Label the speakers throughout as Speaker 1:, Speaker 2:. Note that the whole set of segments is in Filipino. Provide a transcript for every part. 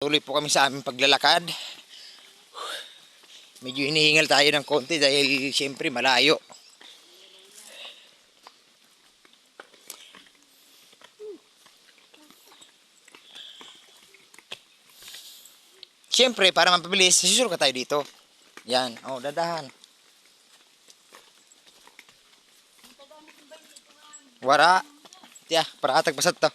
Speaker 1: Tuloy po kami sa aming paglalakad. Medyo hinihingal tayo ng konti dahil siyempre malayo. Siyempre, para mapabilis, susunod ka tayo dito. Yan, oh, dadahan. Wara. Tiya, para atag pasat to.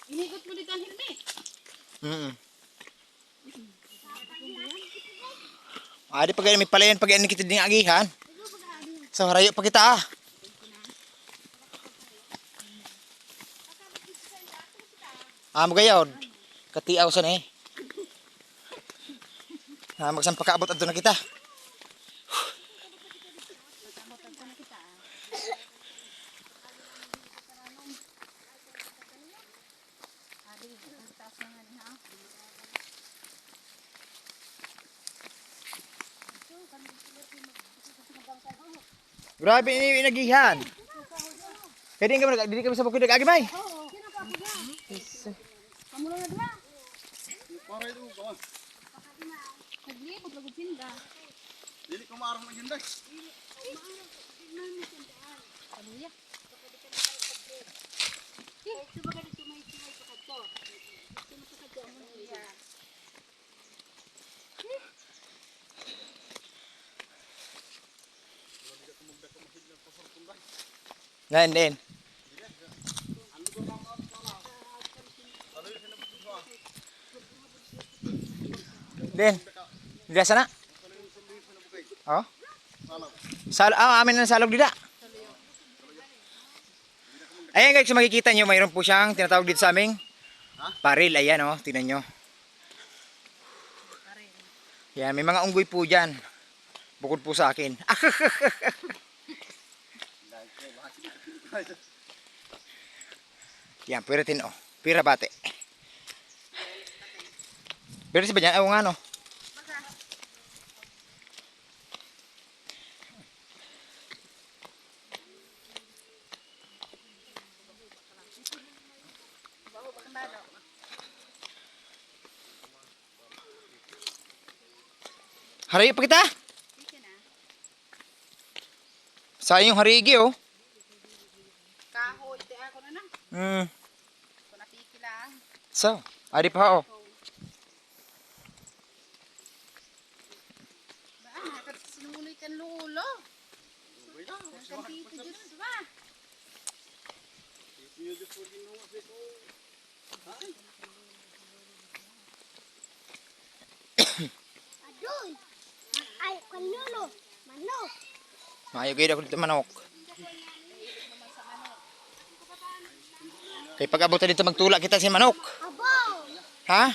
Speaker 2: Inigot mo dito ang helmet.
Speaker 1: Adi pag may palayan pag ano kita ding agihan. So harayo pa kita ah. Magayon. Katiaw sa ni. Magsampakaabot adto na kita. Grabe ini inagihan. Pwede ka dili kami sa bukid agi may.
Speaker 2: Kamu na dua. Para itu kawan. Lagi ko pagod sinda.
Speaker 3: Dili ko maarong maganda.
Speaker 2: Ano ya? Coba ka dito may pakat to. Sino pakat to mo ya?
Speaker 1: Ngayon din. Din. Dida sana? Oh. Amin na salog dida. Ayan guys, makikita nyo, mayroon po siyang tinatawag dito sa aming paril. Ayan oh, tingnan nyo. Yan, may mga unggoy po dyan. Bukod po sa akin. Yan, pwede tin oh. Pira bate. Pwede si ba dyan? Ewan nga no. Harayo pa kita. Sayang harigi oh.
Speaker 2: Kahoy te ako na na. Ko natikila.
Speaker 1: So, adi pa oh.
Speaker 2: Ba, nakasinuloy kan lulo. Kan dito jud ba?
Speaker 4: Aduh, ay kanulo, manok.
Speaker 1: Maayo kayo ako dito manok. Kaya pag abot dito magtulak kita si manok.
Speaker 4: Abo.
Speaker 1: Ha?